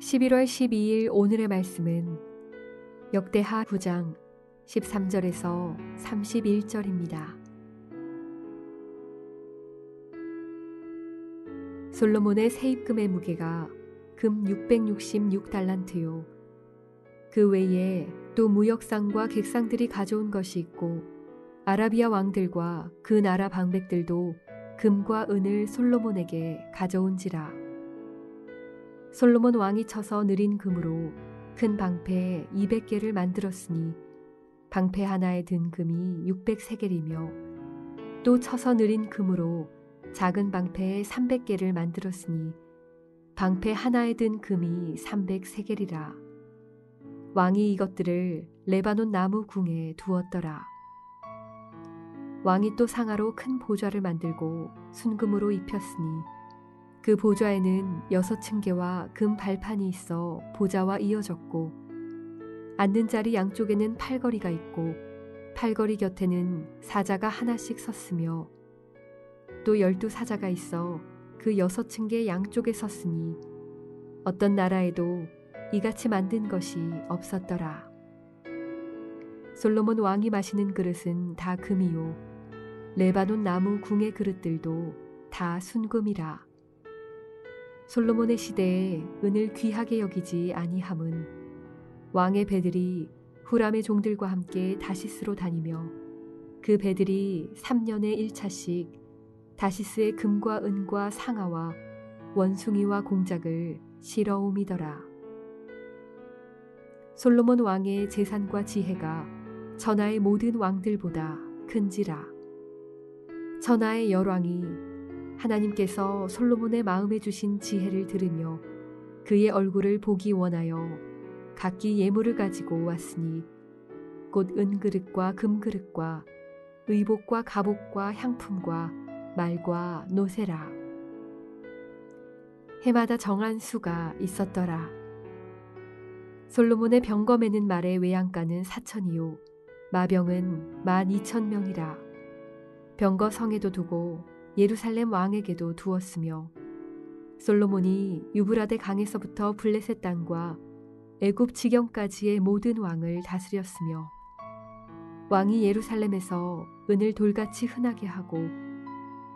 11월 12일 오늘의 말씀은 역대하 9장 13절에서 31절입니다. 솔로몬의 세입금의 무게가 금 666달란트요. 그 외에 또 무역상과 객상들이 가져온 것이 있고 아라비아 왕들과 그 나라 방백들도 금과 은을 솔로몬에게 가져온지라. 솔로몬 왕이 쳐서 느린 금으로 큰 방패 200개를 만들었으니 방패 하나에 든 금이 600세겔이며 또 쳐서 느린 금으로 작은 방패에 300개를 만들었으니 방패 하나에 든 금이 300세겔이라. 왕이 이것들을 레바논 나무 궁에 두었더라. 왕이 또 상아로 큰 보좌를 만들고 순금으로 입혔으니 그 보좌에는 6층계와 금 발판이 있어 보좌와 이어졌고 앉는 자리 양쪽에는 팔걸이가 있고 팔걸이 곁에는 사자가 하나씩 섰으며 또 12사자가 있어 그 6층계 양쪽에 섰으니 어떤 나라에도 이같이 만든 것이 없었더라. 솔로몬 왕이 마시는 그릇은 다 금이요 레바논 나무 궁의 그릇들도 다 순금이라. 솔로몬의 시대에 은을 귀하게 여기지 아니함은 왕의 배들이 후람의 종들과 함께 다시스로 다니며 그 배들이 3년에 1차씩 다시스의 금과 은과 상아와 원숭이와 공작을 실어옴이더라. 솔로몬 왕의 재산과 지혜가 천하의 모든 왕들보다 큰지라. 천하의 열왕이 하나님께서 솔로몬의 마음에 주신 지혜를 들으며 그의 얼굴을 보기 원하여 각기 예물을 가지고 왔으니 곧 은그릇과 금그릇과 의복과 갑옷과 향품과 말과 노새라. 해마다 정한 수가 있었더라. 솔로몬의 병검에는 말의 외양간은 4천이요 마병은 12,000명이라. 병거 성에도 두고 예루살렘 왕에게도 두었으며 솔로몬이 유브라데 강에서부터 블레셋 땅과 애굽 지경까지의 모든 왕을 다스렸으며 왕이 예루살렘에서 은을 돌같이 흔하게 하고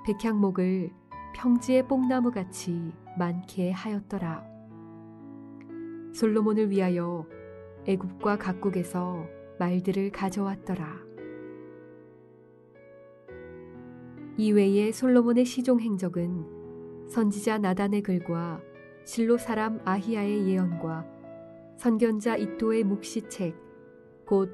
백향목을 평지의 뽕나무같이 많게 하였더라. 솔로몬을 위하여 애굽과 각국에서 말들을 가져왔더라. 이외에 솔로몬의 시종 행적은 선지자 나단의 글과 실로 사람 아히야의 예언과 선견자 이도의 묵시책 곧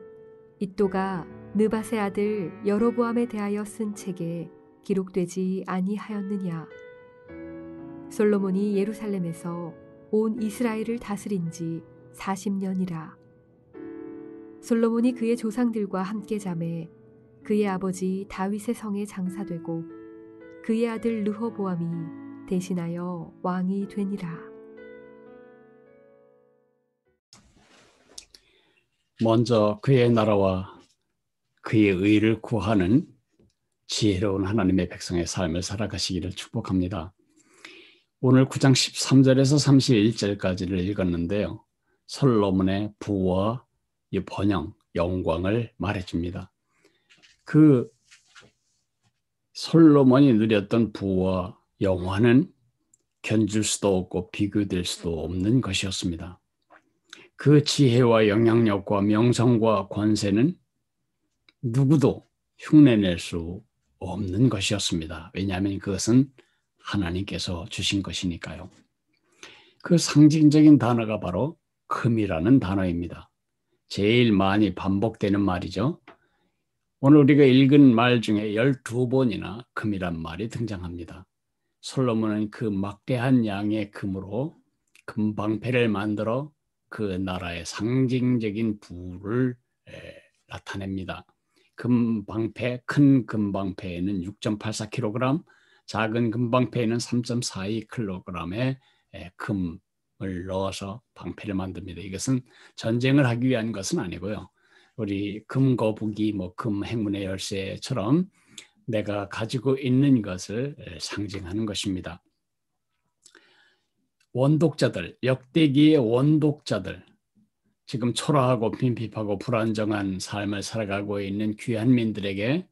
이도가 느밧의 아들 여로보암에 대하여 쓴 책에 기록되지 아니하였느냐. 솔로몬이 예루살렘에서 온 이스라엘을 다스린 지 40년이라. 솔로몬이 그의 조상들과 함께 자매 그의 아버지 다윗의 성에 장사되고 그의 아들 르호보암이 대신하여 왕이 되니라. 먼저 그의 나라와 그의 의를 구하는 지혜로운 하나님의 백성의 삶을 살아가시기를 축복합니다. 오늘 9장 13절에서 31절까지를 읽었는데요. 솔로몬의 부와 번영, 영광을 말해줍니다. 그 솔로몬이 누렸던 부와 영화는 견줄 수도 없고 비교될 수도 없는 것이었습니다. 그 지혜와 영향력과 명성과 권세는 누구도 흉내낼 수 없는 것이었습니다. 왜냐하면 그것은 하나님께서 주신 것이니까요. 그 상징적인 단어가 바로 금이라는 단어입니다. 제일 많이 반복되는 말이죠. 오늘 우리가 읽은 말 중에 12번이나 금이란 말이 등장합니다. 솔로몬은 그 막대한 양의 금으로 금방패를 만들어 그 나라의 상징적인 부를 나타냅니다. 금방패, 큰 금방패에는 6.84kg, 작은 금방패에는 3.42kg의 금을 넣어서 방패를 만듭니다. 이것은 전쟁을 하기 위한 것은 아니고요. 우리 금거북이, 금 행운의 열쇠처럼 내가 가지고 있는 것을 상징하는 것입니다. 원독자들, 역대기의 원독자들, 지금 초라하고 빈핍하고 불안정한 삶을 살아가고 있는 귀한 민들에게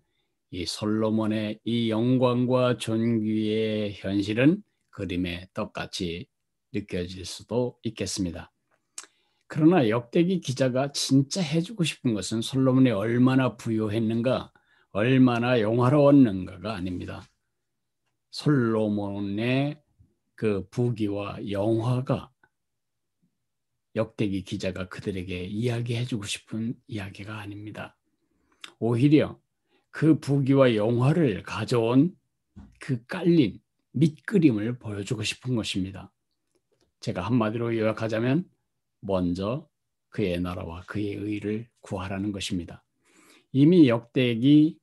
이 솔로몬의 이 영광과 존귀의 현실은 그림의 떡같이 느껴질 수도 있겠습니다. 그러나 역대기 기자가 진짜 해주고 싶은 것은 솔로몬이 얼마나 부유했는가, 얼마나 영화로웠는가가 아닙니다. 솔로몬의 그 부귀와 영화가 역대기 기자가 그들에게 이야기해주고 싶은 이야기가 아닙니다. 오히려 그 부귀와 영화를 가져온 그 깔린 밑그림을 보여주고 싶은 것입니다. 제가 한마디로 요약하자면 먼저 그의 나라와 그의 의를 구하라는 것입니다. 이미 역대기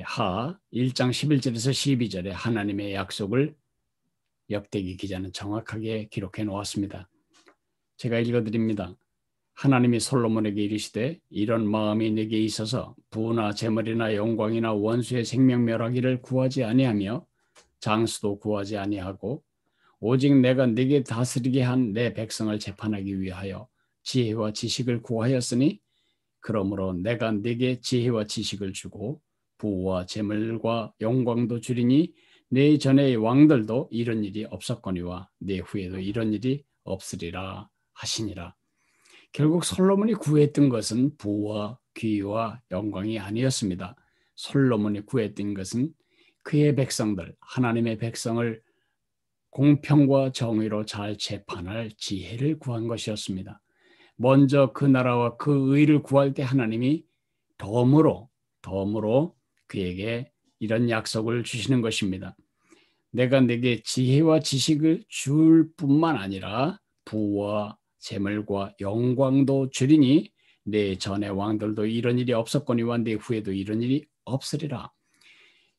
하 1장 11절에서 12절에 하나님의 약속을 역대기 기자는 정확하게 기록해 놓았습니다. 제가 읽어드립니다. 하나님이 솔로몬에게 이르시되 이런 마음이 내게 있어서 부나 재물이나 영광이나 원수의 생명 멸하기를 구하지 아니하며 장수도 구하지 아니하고 오직 내가 네게 다스리게 한 내 백성을 재판하기 위하여 지혜와 지식을 구하였으니 그러므로 내가 네게 지혜와 지식을 주고 부와 재물과 영광도 주리니 네 전의 왕들도 이런 일이 없었거니와 네 후에도 이런 일이 없으리라 하시니라. 결국 솔로몬이 구했던 것은 부와 귀와 영광이 아니었습니다. 솔로몬이 구했던 것은 그의 백성들, 하나님의 백성을 공평과 정의로 잘 재판할 지혜를 구한 것이었습니다. 먼저 그 나라와 그 의를 구할 때 하나님이 덤으로 그에게 이런 약속을 주시는 것입니다. 내가 네게 지혜와 지식을 줄 뿐만 아니라 부와 재물과 영광도 주리니 네 전의 왕들도 이런 일이 없었거니와 네 후에도 이런 일이 없으리라.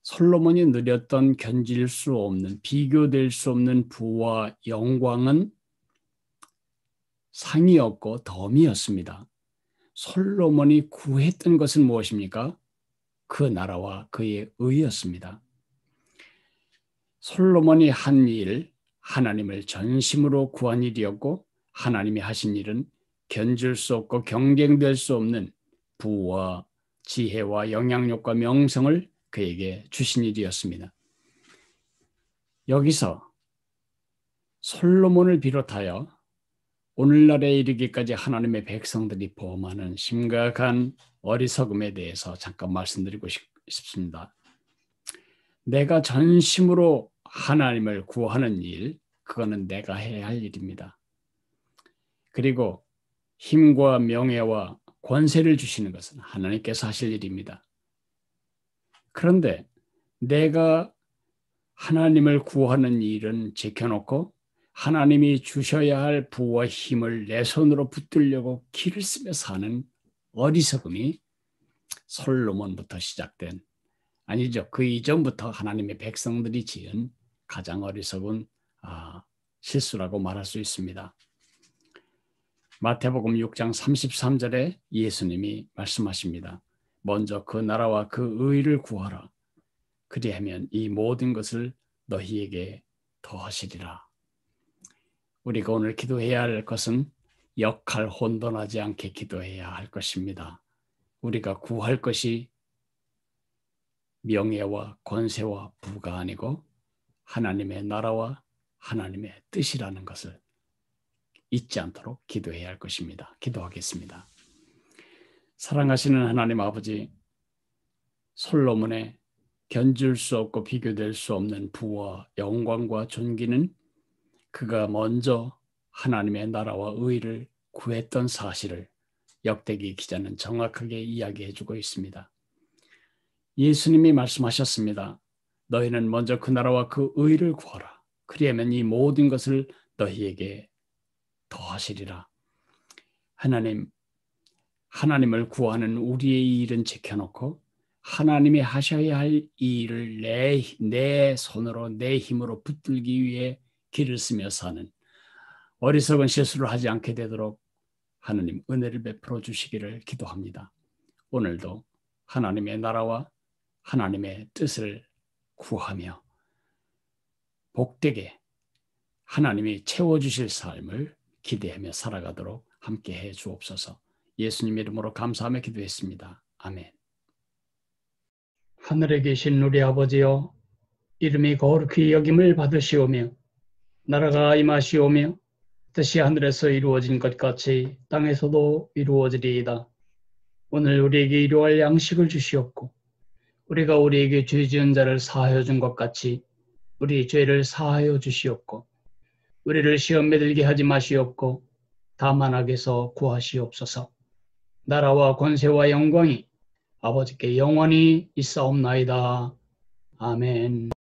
솔로몬이 누렸던 견질 수 없는, 비교될 수 없는 부와 영광은 상이었고 덤이었습니다. 솔로몬이 구했던 것은 무엇입니까? 그 나라와 그의 의였습니다. 솔로몬이 한 일, 하나님을 전심으로 구한 일이었고 하나님이 하신 일은 견줄 수 없고 경쟁될 수 없는 부와 지혜와 영향력과 명성을 그에게 주신 일이었습니다. 여기서 솔로몬을 비롯하여 오늘날에 이르기까지 하나님의 백성들이 범하는 심각한 어리석음에 대해서 잠깐 말씀드리고 싶습니다. 내가 전심으로 하나님을 구하는 일, 그거는 내가 해야 할 일입니다. 그리고 힘과 명예와 권세를 주시는 것은 하나님께서 하실 일입니다. 그런데 내가 하나님을 구하는 일은 지켜놓고 하나님이 주셔야 할 부와 힘을 내 손으로 붙들려고 기를 쓰며 사는 어리석음이 솔로몬부터 시작된, 아니죠, 그 이전부터 하나님의 백성들이 지은 가장 어리석은 실수라고 말할 수 있습니다. 마태복음 6장 33절에 예수님이 말씀하십니다. 먼저 그 나라와 그 의를 구하라. 그리하면 이 모든 것을 너희에게 더하시리라. 우리가 오늘 기도해야 할 것은 역할 혼돈하지 않게 기도해야 할 것입니다. 우리가 구할 것이 명예와 권세와 부가 아니고 하나님의 나라와 하나님의 뜻이라는 것을 잊지 않도록 기도해야 할 것입니다. 기도하겠습니다. 사랑하시는 하나님 아버지, 솔로몬의 견줄 수 없고 비교될 수 없는 부와 영광과 존귀는 그가 먼저 하나님의 나라와 의를 구했던 사실을 역대기 기자는 정확하게 이야기해주고 있습니다. 예수님이 말씀하셨습니다. 너희는 먼저 그 나라와 그 의를 구하라. 그리하면 이 모든 것을 너희에게 더하시리라. 하나님을 구하는 우리의 일은 지켜놓고 하나님이 하셔야 할 일을 내 손으로 내 힘으로 붙들기 위해 길을 쓰며 사는 어리석은 실수를 하지 않게 되도록 하나님 은혜를 베풀어 주시기를 기도합니다. 오늘도 하나님의 나라와 하나님의 뜻을 구하며 복되게 하나님이 채워주실 삶을 기대하며 살아가도록 함께해 주옵소서. 예수님 이름으로 감사하며 기도했습니다. 아멘. 하늘에 계신 우리 아버지여, 이름이 거룩히 여김을 받으시오며 나라가 임하시오며 뜻이 하늘에서 이루어진 것 같이 땅에서도 이루어지리이다. 오늘 우리에게 일용할 양식을 주시옵고 우리가 우리에게 죄 지은 자를 사하여 준 것 같이 우리 죄를 사하여 주시옵고 우리를 시험에 들게 하지 마시옵고 다만 악에서 구하시옵소서. 나라와 권세와 영광이 아버지께 영원히 있사옵나이다. 아멘.